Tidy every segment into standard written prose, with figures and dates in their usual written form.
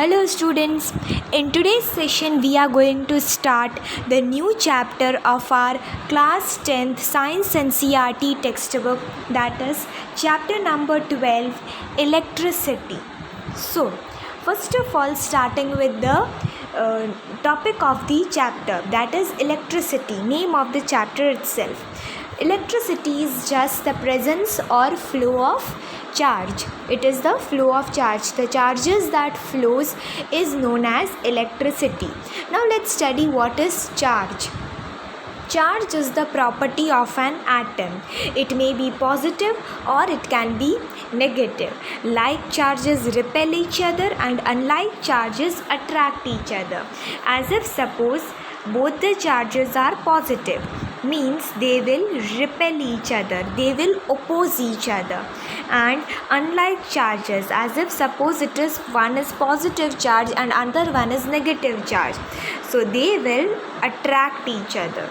Hello students, in today's session we are going to start the new chapter of our class 10th Science and CRT textbook, that is chapter number 12, Electricity. So, first of all, starting with the topic of the chapter, that is electricity, name of the chapter itself. Electricity is just the presence or flow of charge. It is the flow of charge. The charges that flows is known as electricity. Now let's study what is charge. Charge is the property of an atom. It may be positive or it can be negative. Like charges repel each other and unlike charges attract each other. As if suppose both the charges are positive, means they will repel each other, they will oppose each other. And unlike charges, as if suppose it is one is positive charge and another one is negative charge, so they will attract each other.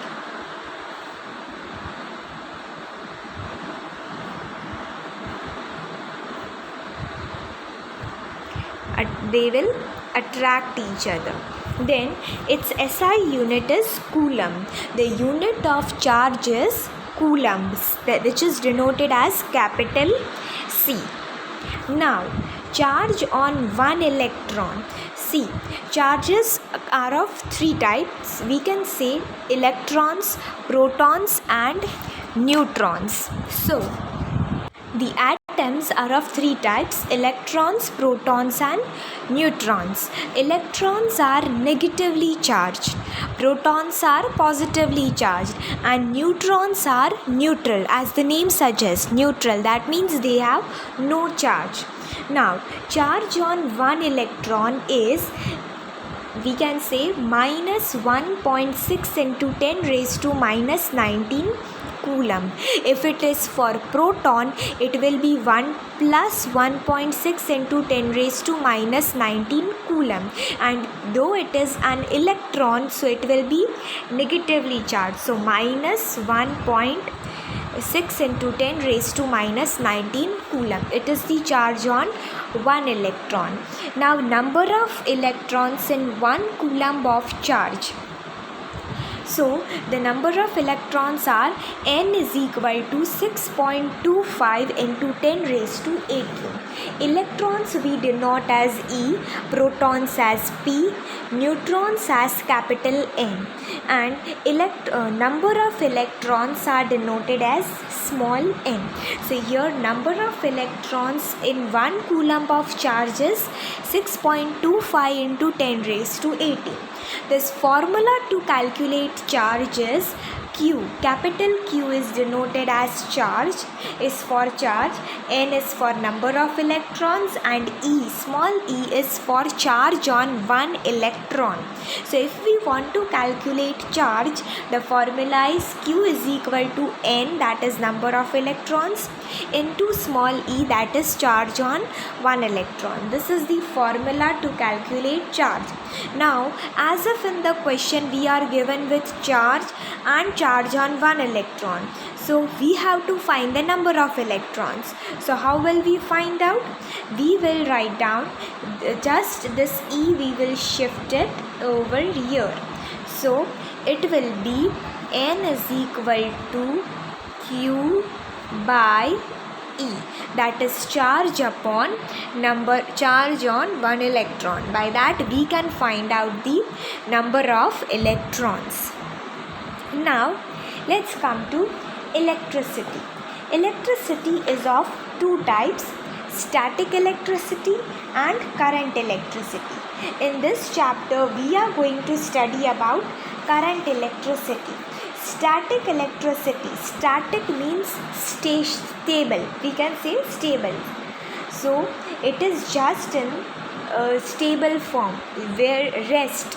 They will attract each other. Then its SI unit is coulomb. The unit of charge is coulombs, which is denoted as capital C. Now, charge on one electron. See, charges are of three types. We can say electrons, protons and neutrons. So, the atoms are of three types: electrons, protons and neutrons. Electrons are negatively charged, protons are positively charged and neutrons are neutral. As the name suggests, neutral, that means they have no charge. Now, charge on one electron is, we can say, minus 1.6 into 10 raised to minus 19 coulomb. If it is for proton, it will be 1 plus 1.6 into 10 raised to minus 19 coulomb. And though it is an electron, so it will be negatively charged. So minus 1.6 into 10 raised to minus 19 coulomb. It is the charge on one electron. Now, number of electrons in 1 coulomb of charge. So, the number of electrons are n is equal to 6.25 into 10 raised to 18. Electrons we denote as E, protons as P, neutrons as capital N, and number of electrons are denoted as small n. So, here number of electrons in 1 coulomb of charge is 6.25 into 10 raised to 18. This formula to calculate charge is Q. Capital Q is denoted as charge, is for charge, N is for number of electrons and E, small e, is for charge on one electron. So if we want to calculate charge, the formula is Q is equal to N, that is number of electrons, into small e, that is charge on one electron. This is the formula to calculate charge. Now, as if in the question we are given with charge and charge on one electron, so we have to find the number of electrons. So how will we find out? We will write down just this E, we will shift it over here. So it will be N is equal to Q by E, that is charge upon charge on one electron. By that we can find out the number of electrons. Now let's come to electricity. Electricity is of two types: static electricity and current electricity. In this chapter we are going to study about current electricity. Static electricity. Static means stable. We can say stable. So it is just in stable form, where rest.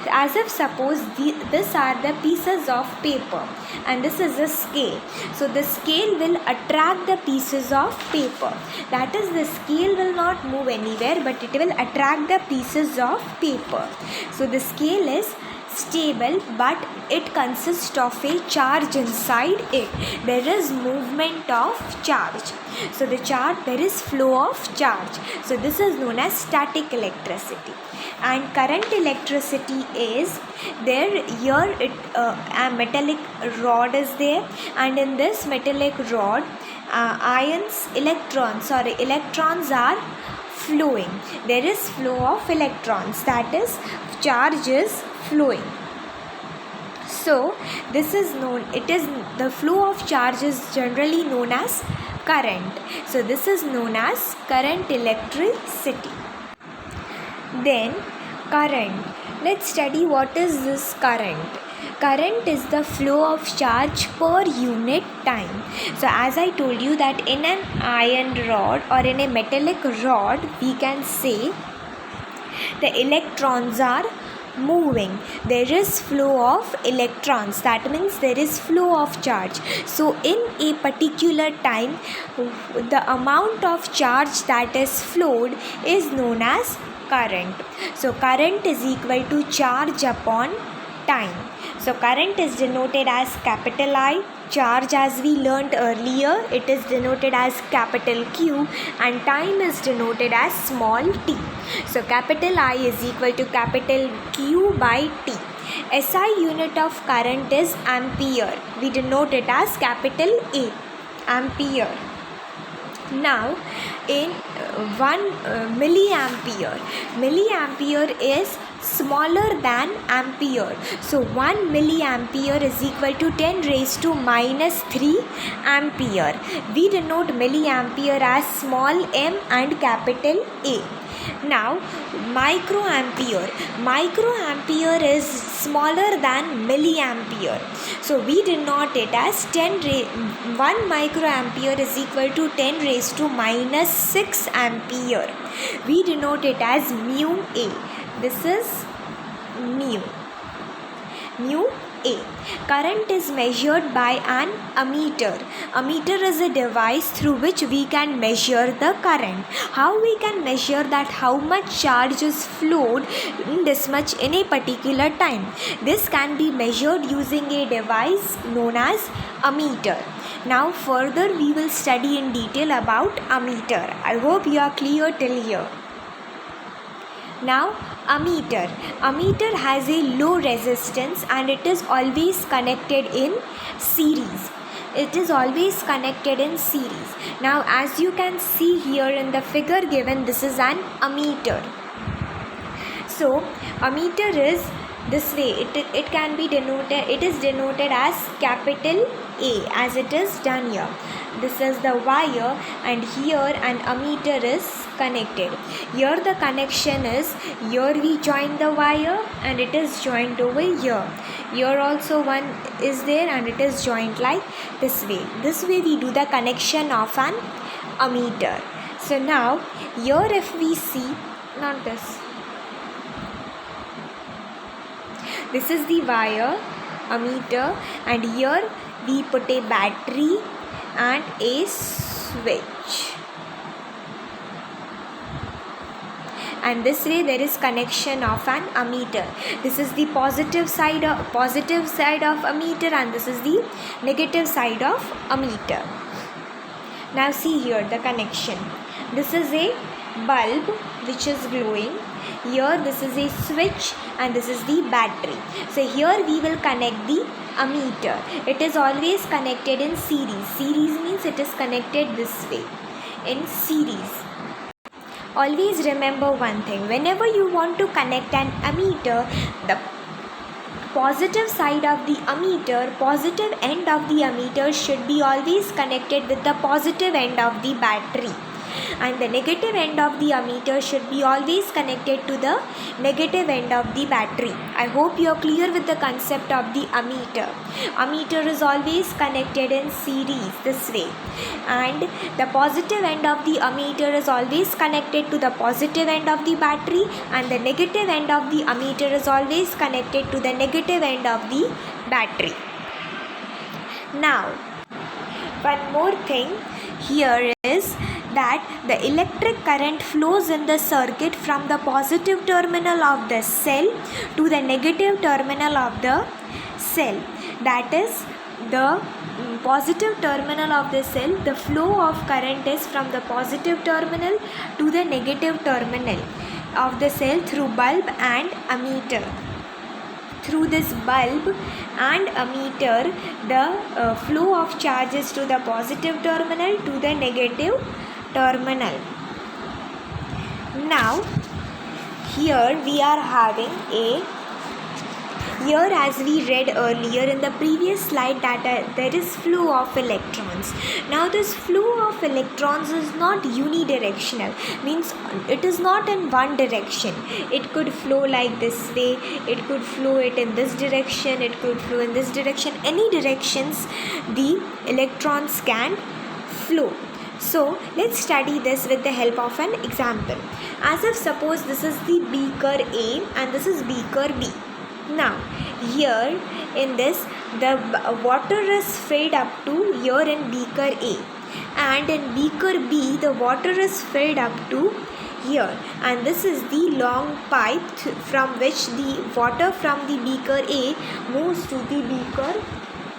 As if suppose these are the pieces of paper and this is a scale. So the scale will attract the pieces of paper. That is, the scale will not move anywhere but it will attract the pieces of paper. So the scale is stable, but it consists of a charge inside it. There is movement of charge. So there is flow of charge. So this is known as static electricity. And current electricity is there. Here a metallic rod is there, and in this metallic rod electrons are flowing. There is flow of electrons, that is, charge is flowing. So this is known, the flow of charge is generally known as current. So this is known as current electricity. Then current. Let's study what is this current. Current is the flow of charge per unit time. So as I told you that in an iron rod or in a metallic rod, we can say the electrons are moving. There is flow of electrons, that means there is flow of charge. So in a particular time, the amount of charge that is flowed is known as current. So current is equal to charge upon time. So current is denoted as capital I. Charge, as we learnt earlier, it is denoted as capital Q, and time is denoted as small t. So capital I is equal to capital Q by t. SI unit of current is ampere. We denote it as capital A, ampere. Now in 1 milliampere is smaller than ampere. So 1 milliampere is equal to 10 raised to minus 3 ampere. We denote milliampere as small m and capital A. Now microampere is smaller than milliampere. So we denote it as 1 microampere is equal to 10 raised to minus 6 ampere. We denote it as mu A. This is mu A. Current is measured by an ammeter. Ammeter is a device through which we can measure the current. How we can measure that how much charge is flowed in this much in a particular time? This can be measured using a device known as ammeter. Now further we will study in detail about ammeter. I hope you are clear till here. Now ammeter. Ammeter has a low resistance and it is always connected in series. Now as you can see here in the figure given, this is an ammeter. So ammeter is this way. It can be denoted, it is denoted as capital A, as it is done here. This is the wire, and here an ammeter is connected. Here the connection is, here we join the wire and it is joined over here. Here also one is there and it is joined like this way. This way we do the connection of an ammeter. So now here if we see, not this. This is the wire, ammeter, and here we put a battery and a switch. And this way there is connection of an ammeter. This is the positive side of ammeter, and this is the negative side of ammeter. Now see here the connection. This is a bulb which is glowing. Here this is a switch and this is the battery. So here we will connect the ammeter. It is always connected in series. Series means it is connected this way, in series. Always remember one thing, whenever you want to connect an ammeter, the positive side of the ammeter, positive end of the ammeter should be always connected with the positive end of the battery, and the negative end of the ammeter should be always connected to the negative end of the battery. I hope you are clear with the concept of the ammeter. Ammeter is always connected in series this way, and the positive end of the ammeter is always connected to the positive end of the battery, and the negative end of the ammeter is always connected to the negative end of the battery. Now one more thing here is that the electric current flows in the circuit from the positive terminal of the cell to the negative terminal of the cell. That is the positive terminal of the cell. The flow of current is from the positive terminal to the negative terminal of the cell through bulb and ammeter. Through this bulb and ammeter, the flow of charges to the positive terminal to the negative terminal. Now here we are having here, as we read earlier in the previous slide, that there is flow of electrons. Now this flow of electrons is not unidirectional, means it is not in one direction. It could flow like this way, it could flow it in this direction, it could flow in this direction. Any directions the electrons can flow. So let's study this with the help of an example. As if suppose this is the beaker A and this is beaker B. Now here in this, the water is filled up to here in beaker A, and in beaker B the water is filled up to here, and this is the long pipe from which the water from the beaker A moves to the beaker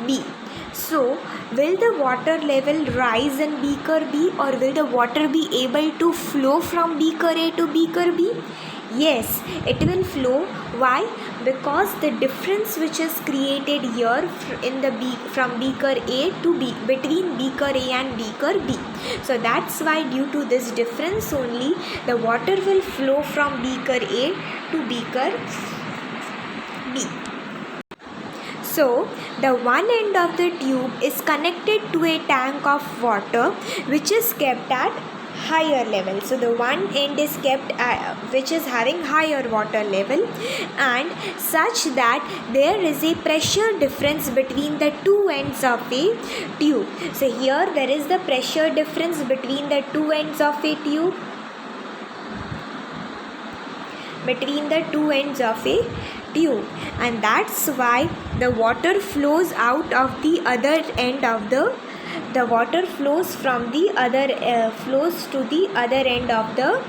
B. So will the water level rise in beaker B, or will the water be able to flow from beaker A to beaker B? Yes, it will flow. Why? Because the difference which is created here in the from beaker A to B, between beaker A and beaker B. So that's why due to this difference only the water will flow from beaker A to beaker B. So the one end of the tube is connected to a tank of water which is kept at higher level. So the one end is kept which is having higher water level, and such that there is a pressure difference between the two ends of a tube. So here there is the pressure difference between the two ends of a tube, and that's why the water flows out of the other end of the water flows from the other flows to the other end of the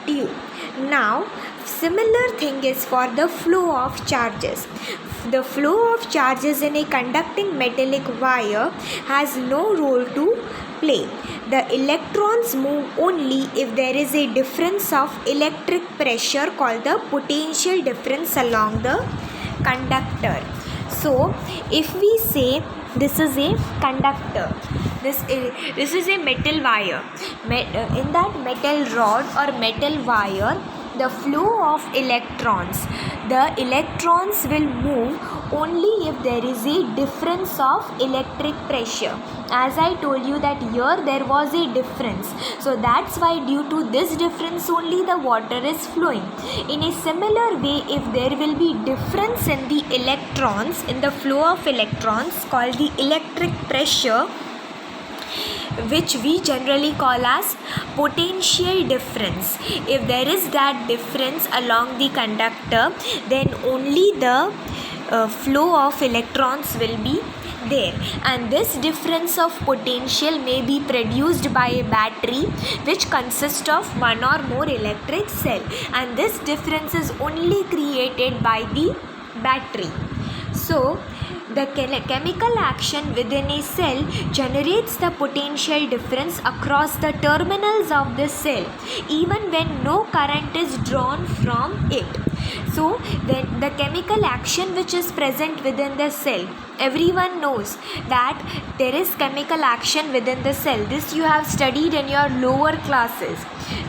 tube. Now similar thing is for the flow of charges. The flow of charges in a conducting metallic wire has no role to play. The electrons move only if there is a difference of electric pressure called the potential difference along the conductor. So if we say this is a conductor, this is a metal wire. In that metal rod or metal wire, the flow of electrons, the electrons will move only if there is a difference of electric pressure. As I told you that here there was a difference, so that's why due to this difference only the water is flowing. In a similar way, if there will be difference in the electrons, in the flow of electrons called the electric pressure, which we generally call as potential difference. If there is that difference along the conductor, then only the flow of electrons will be there, and this difference of potential may be produced by a battery which consists of one or more electric cell, and this difference is only created by the battery. So the chemical action within a cell generates the potential difference across the terminals of the cell even when no current is drawn from it. So when the chemical action which is present within the cell, everyone knows that there is chemical action within the cell. This you have studied in your lower classes,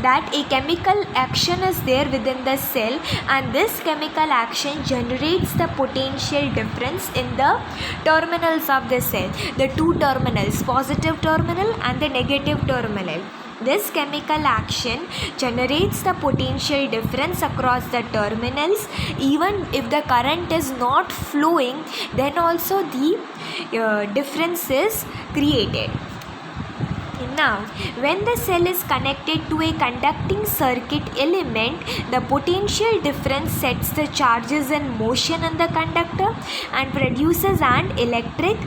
that a chemical action is there within the cell, and this chemical action generates the potential difference in the terminals of the cell, the two terminals, positive terminal and the negative terminal. This chemical action generates the potential difference across the terminals. Even if the current is not flowing, then also the difference is created. Now, when the cell is connected to a conducting circuit element, the potential difference sets the charges in motion in the conductor and produces an electric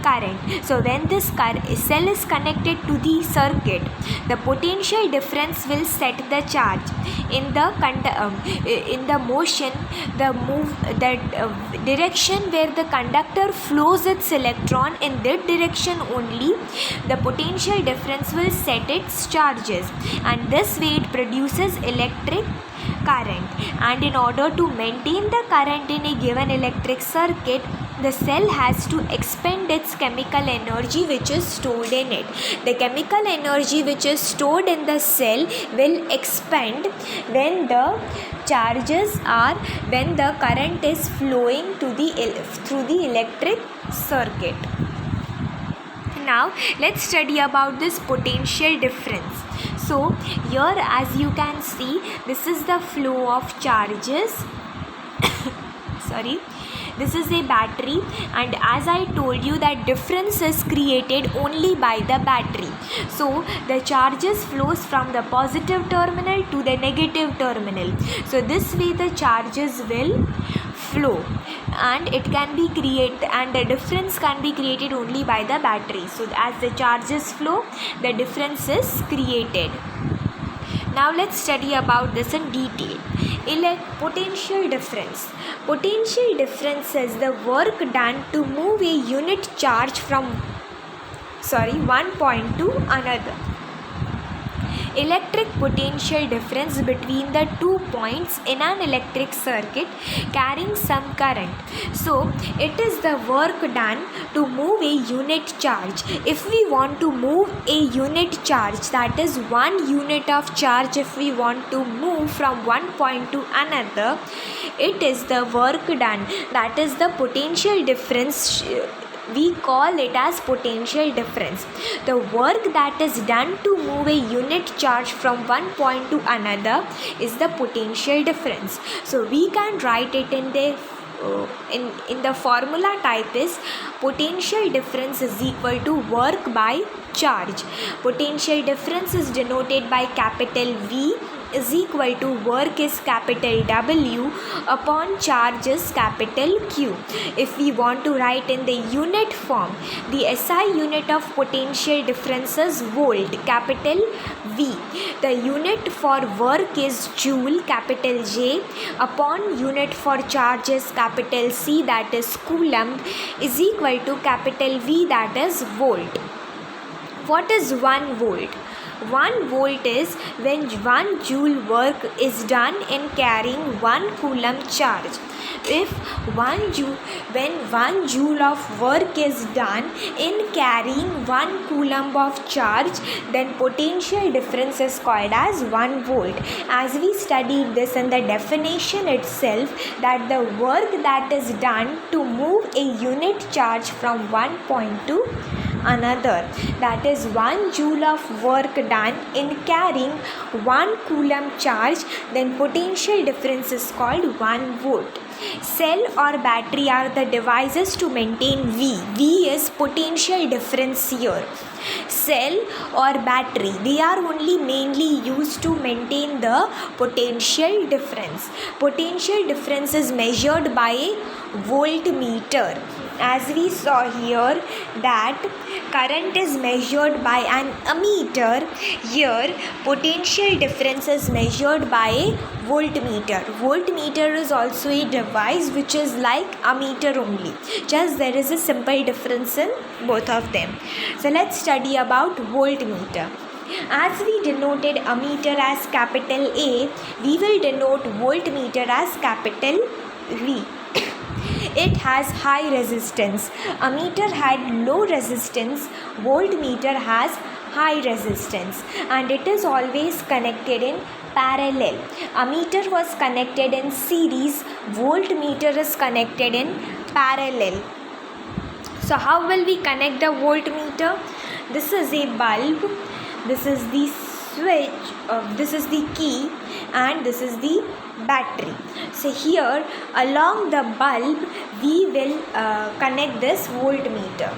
current. So, when this cell is connected to the circuit, the potential difference will set the charge in the motion, the direction where the conductor flows its electron. In that direction only, the potential difference will set its charges, and this way it produces electric current. And in order to maintain the current in a given electric circuit, the cell has to expend its chemical energy which is stored in it. The chemical energy which is stored in the cell will expand when the current is flowing through the electric circuit. Now let's study about this potential difference. So here, as you can see, this is the flow of charges. This is a battery, and as I told you that difference is created only by the battery. So the charges flows from the positive terminal to the negative terminal. So this way the charges will flow, and it can be created, and the difference can be created only by the battery. So as the charges flow, the difference is created. Now let's study about this in detail. Potential difference. Potential difference is the work done to move a unit charge from one point to another. Electric potential difference between the 2 points in an electric circuit carrying some current. So it is the work done to move a unit charge. If we want to move a unit charge, that is 1 unit of charge, if we want to move from one point to another, it is the work done, that is the potential difference. We call it as potential difference. The work that is done to move a unit charge from one point to another is the potential difference. So we can write it in the formula type is potential difference is equal to work by charge. Potential difference is denoted by capital V is equal to work is capital W upon charge is capital Q. If we want to write in the unit form, the SI unit of potential difference is volt, capital V. The unit for work is joule, capital J, upon unit for charge is capital C, that is coulomb, is equal to capital V, that is volt. What is 1 volt? 1 volt is when 1 joule work is done in carrying 1 coulomb charge. If when 1 joule of work is done in carrying 1 coulomb of charge, then potential difference is called as 1 volt. As we studied this in the definition itself, that the work that is done to move a unit charge from one point to another, that is 1 joule of work done in carrying 1 coulomb charge, then potential difference is called 1 volt. Cell or battery are the devices to maintain V. V is potential difference here. Cell or battery, they are only mainly used to maintain the potential difference. Potential difference is measured by a voltmeter. As we saw here that current is measured by an ammeter, here potential difference is measured by a voltmeter. Voltmeter is also a device which is like ammeter only, just there is a simple difference in both of them. So let's study about voltmeter. As we denoted ammeter as capital A, we will denote voltmeter as capital V. It has high resistance. Ammeter had low resistance. Voltmeter has high resistance, and it is always connected in parallel. Ammeter was connected in series. Voltmeter is connected in parallel. So how will we connect the voltmeter? This is a bulb. This is the switch. This is the key, and this is the battery. So here along the bulb we will connect this voltmeter.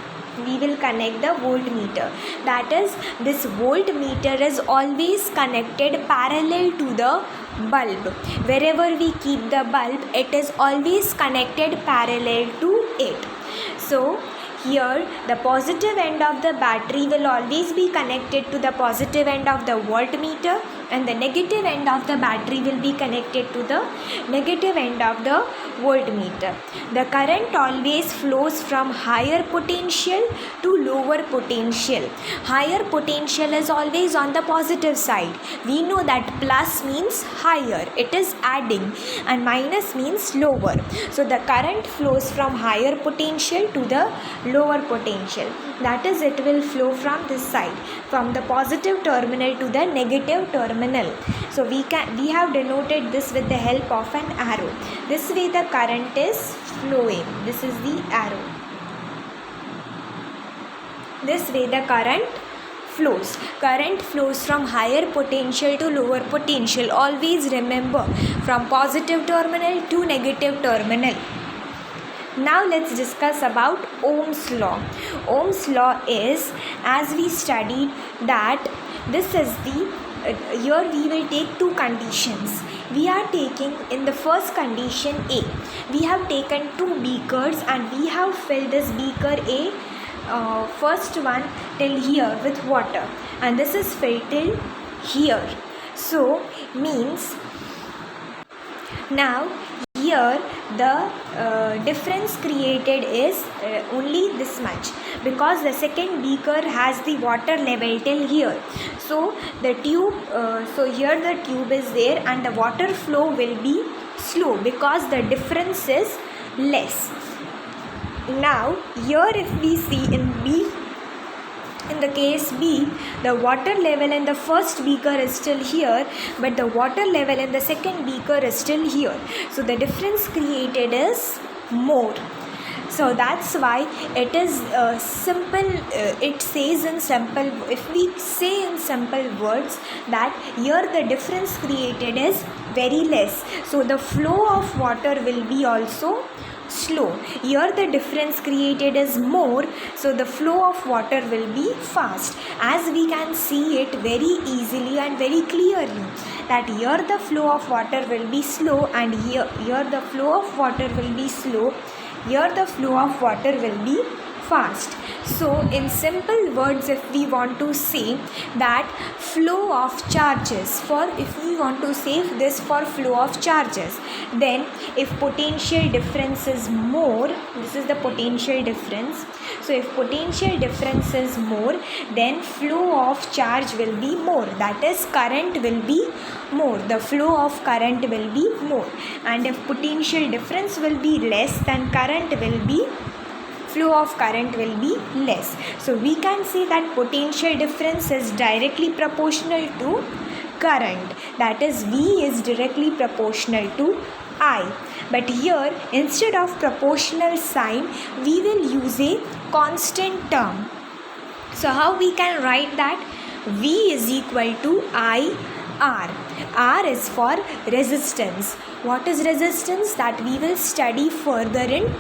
we will connect the voltmeter. That is, this voltmeter is always connected parallel to the bulb. Wherever we keep the bulb, it is always connected parallel to it. So here the positive end of the battery will always be connected to the positive end of the voltmeter, and the negative end of the battery will be connected to the negative end of the voltmeter. The current always flows from higher potential to lower potential. Higher potential is always on the positive side. We know that plus means higher, it is adding, and minus means lower. So the current flows from higher potential to the lower potential. That is, it will flow from this side, from the positive terminal to the negative terminal. So we have denoted this with the help of an arrow. This way the current is flowing. This is the arrow. This way the current flows. Current flows from higher potential to lower potential. Always remember, from positive terminal to negative terminal. Now let's discuss about Ohm's law. Ohm's law is, as we studied, that this is the here we will take two conditions. We are taking, in the first condition A, we have taken two beakers and we have filled this beaker A, first one till here with water, and this is filled till here. So means now here the difference created is only this much, because the second beaker has the water level till here. So the tube, so here the tube is there and the water flow will be slow because the difference is less. Now here if we see in B, in the case B, the water level in the first beaker is still here, but the water level in the second beaker is still here. So the difference created is more. So that's why it is simple. It says in simple, if we say in simple words, that here the difference created is very less. So the flow of water will be also slow. Here the difference created is more, so the flow of water will be fast. As we can see it very easily and very clearly, that here the flow of water will be slow and here the flow of water will be slow, here the flow of water will be fast. So in simple words, if we want to say that flow of charges, for if we want to say this for flow of charges, then if potential difference is more, this is the potential difference. So if potential difference is more, then flow of charge will be more, that is current will be more, the flow of current will be more. And if potential difference will be less, then flow of current will be less. So we can say that potential difference is directly proportional to current, that is V is directly proportional to I. But here instead of proportional sign, we will use a constant term. So how we can write that? V is equal to I R. R is for resistance. What is resistance? That we will study further in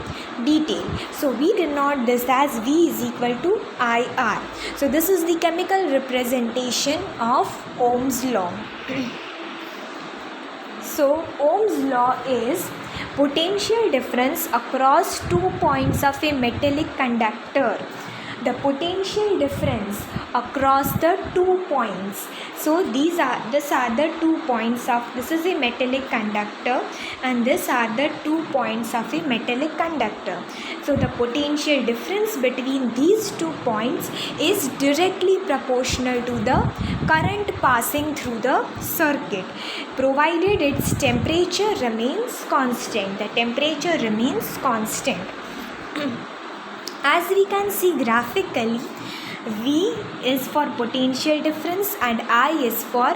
detail. So we denote this as V is equal to IR. So this is the chemical representation of Ohm's law. So Ohm's law is potential difference across 2 points of a metallic conductor. The potential difference across the 2 points. So these are the 2 points of, this is a metallic conductor and these are the 2 points of a metallic conductor. So the potential difference between these 2 points is directly proportional to the current passing through the circuit, provided its temperature remains constant. The temperature remains constant. As we can see graphically, V is for potential difference and I is for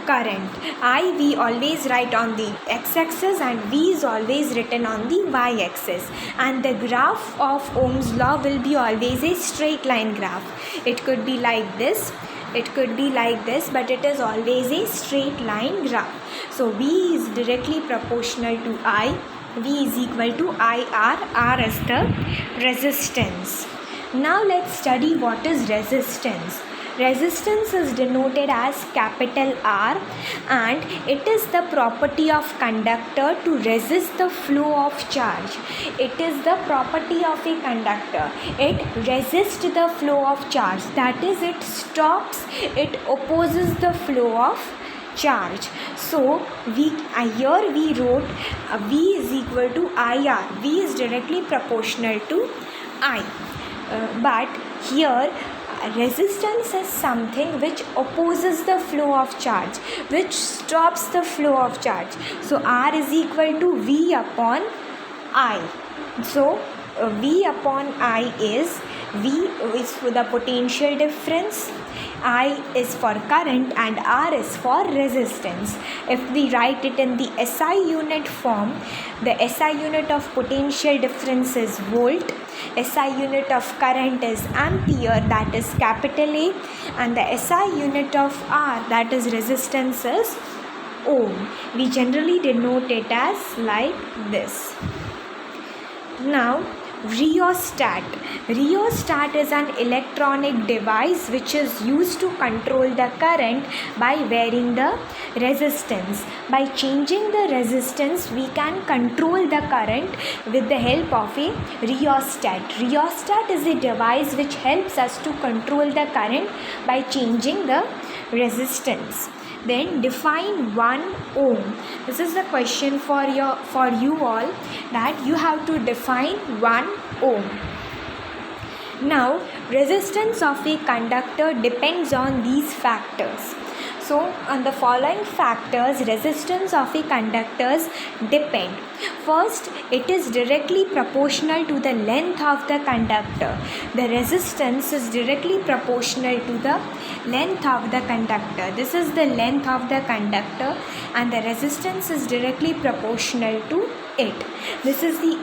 current. I we always write on the x-axis and V is always written on the y-axis. And the graph of Ohm's law will be always a straight line graph. It could be like this, it could be like this, but it is always a straight line graph. So V is directly proportional to I. V is equal to IR. R is the resistance. Now let's study what is resistance. Resistance is denoted as capital R, and it is the property of conductor to resist the flow of charge. It is the property of a conductor. It resists the flow of charge. That is, it stops, it opposes the flow of charge. So here we wrote V is equal to IR. V is directly proportional to I. But here resistance is something which opposes the flow of charge, which stops the flow of charge. So R is equal to V upon I. So V upon I is, V is for the potential difference, I is for current, and R is for resistance. If we write it in the SI unit form, the SI unit of potential difference is volt, SI unit of current is ampere, that is capital A, and the SI unit of R, that is resistance, is ohm. We generally denote it as like this. Now rheostat. Rheostat is an electronic device which is used to control the current by varying the resistance. By changing the resistance, we can control the current with the help of a rheostat. Rheostat is a device which helps us to control the current by changing the resistance. Then define 1 ohm. This is the question for you all, that you have to define 1 ohm. Now resistance of a conductor depends on these factors. So on the following factors, resistance of a conductors depend. First, it is directly proportional to the length of the conductor. The resistance is directly proportional to the length of the conductor. This is the length of the conductor, and the resistance is directly proportional to it. This is the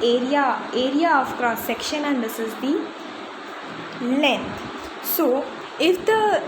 area of cross section, and this is the length. So if the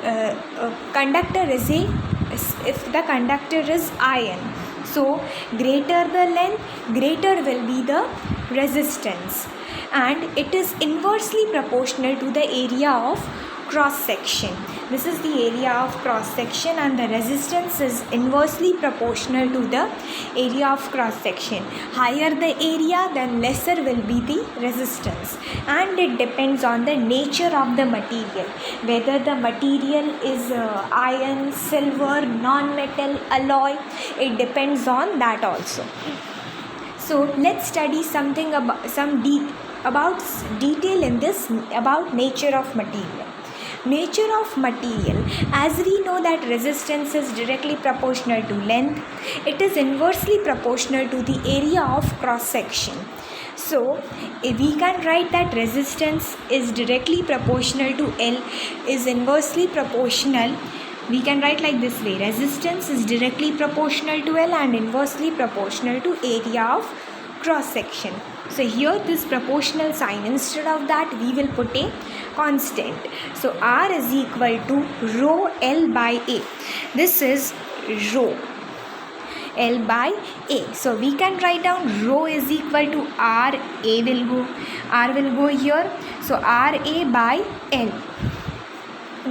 conductor is iron, so greater the length, greater will be the resistance, and it is inversely proportional to the area of cross section. This is the area of cross section, and the resistance is inversely proportional to the area of cross section. Higher the area, then lesser will be the resistance, and it depends on the nature of the material, whether the material is iron, silver, non-metal, alloy. It depends on that also. So let's study something about detail in this, about nature of material. Nature of material, as we know that resistance is directly proportional to length, it is inversely proportional to the area of cross section. So we can write that resistance is directly proportional to L, is inversely proportional. We can write like this way: resistance is directly proportional to L and inversely proportional to area of cross section. So here this proportional sign, instead of that we will put a constant. So R is equal to rho L by A. This is rho L by A. So we can write down rho is equal to R will go here. So RA by L.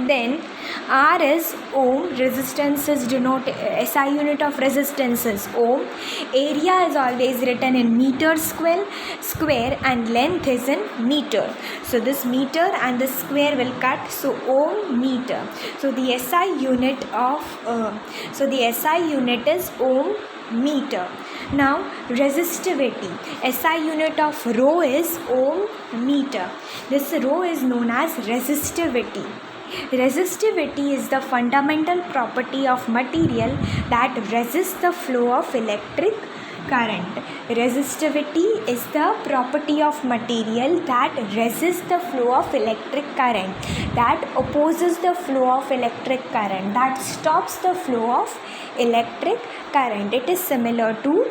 Then R is ohm, resistance is denoted, SI unit of resistance is ohm, area is always written in meter square, and length is in meter. So this meter and the square will cut, so ohm meter. So the SI unit is ohm meter. Now resistivity, SI unit of rho is ohm meter. This rho is known as resistivity. Resistivity is the fundamental property of material that resists the flow of electric current. Resistivity is the property of material that resists the flow of electric current, that opposes the flow of electric current, that stops the flow of electric current. It is similar to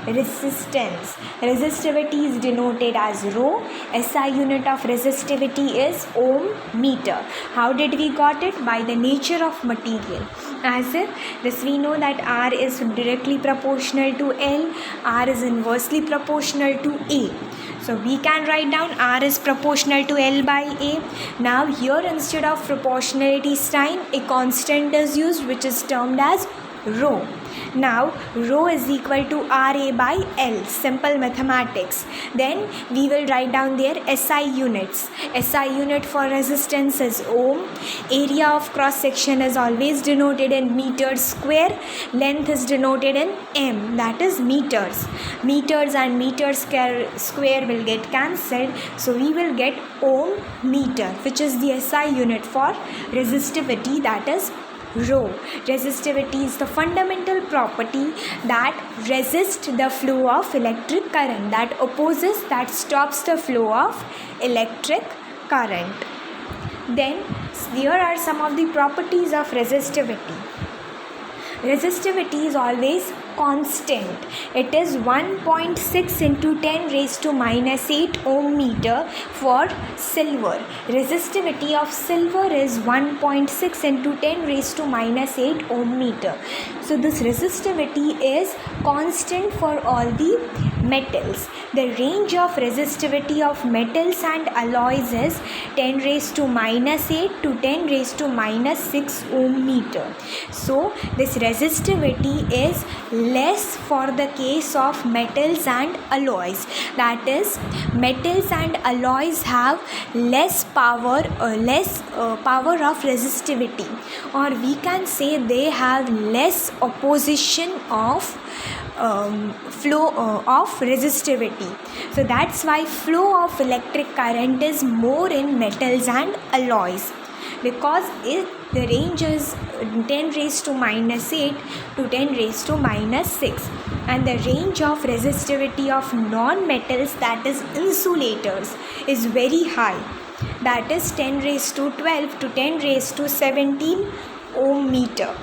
resistance. Resistivity is denoted as rho. SI unit of resistivity is ohm meter. How did we got it? By the nature of material. As if this we know that R is directly proportional to L, R is inversely proportional to A. So we can write down R is proportional to L by A. Now here instead of proportionality sign, a constant is used which is termed as rho. Now rho is equal to RA by L, simple mathematics. Then we will write down their SI units. SI unit for resistance is ohm. Area of cross section is always denoted in meters square. Length is denoted in m, that is meters. Meters and meters square will get cancelled. So we will get ohm meter, which is the SI unit for resistivity, that is rho. Resistivity is the fundamental property that resists the flow of electric current, that opposes, that stops the flow of electric current. Then here are some of the properties of resistivity. Resistivity is always constant. It is 1.6 into 10 raised to minus 8 ohm meter for silver. Resistivity of silver is 1.6 into 10 raised to minus 8 ohm meter. So this resistivity is constant for all the metals. The range of resistivity of metals and alloys is 10 raised to minus 8 to 10 raised to minus 6 ohm meter. So this resistivity is less for the case of metals and alloys. That is, metals and alloys have less power power of resistivity, or we can say they have less opposition of flow of resistivity. So that's why flow of electric current is more in metals and alloys, because the range is 10 raised to minus 8 to 10 raised to minus 6, and the range of resistivity of non-metals, that is insulators, is very high, that is 10 raised to 12 to 10 raised to 17 ohm meter.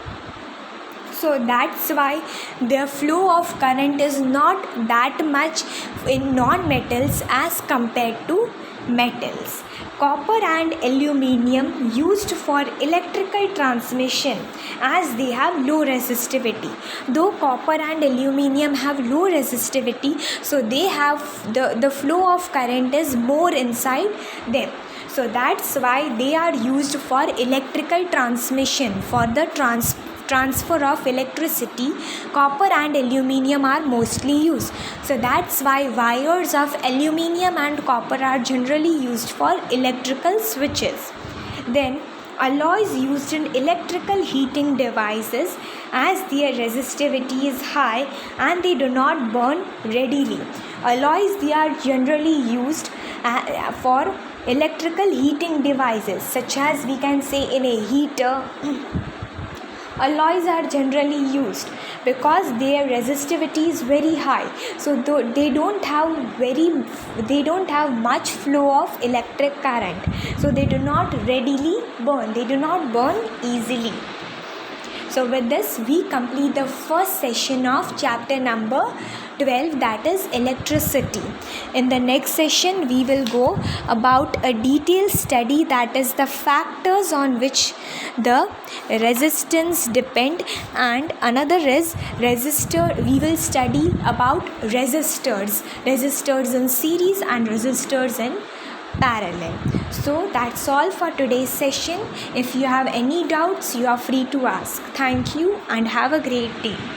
So that's why the flow of current is not that much in non-metals as compared to metals. Copper and aluminium used for electrical transmission, as they have low resistivity. Though copper and aluminium have low resistivity, so they have the flow of current is more inside them. So that's why they are used for electrical transmission, for the transfer of electricity. Copper and aluminium are mostly used. So that's why wires of aluminium and copper are generally used for electrical switches. Then alloys used in electrical heating devices, as their resistivity is high and they do not burn readily. Alloys, they are generally used for electrical heating devices, such as we can say in a heater. Alloys are generally used because their resistivity is very high, so they don't have much flow of electric current, so they do not readily burn, they do not burn easily. So with this we complete the first session of chapter number 12, that is electricity. In the next session we will go about a detailed study, that is the factors on which the resistance depend, and another is resistor. We will study about resistors in series and resistors in parallel. So that's all for today's session. If you have any doubts, you are free to ask. Thank you and have a great day.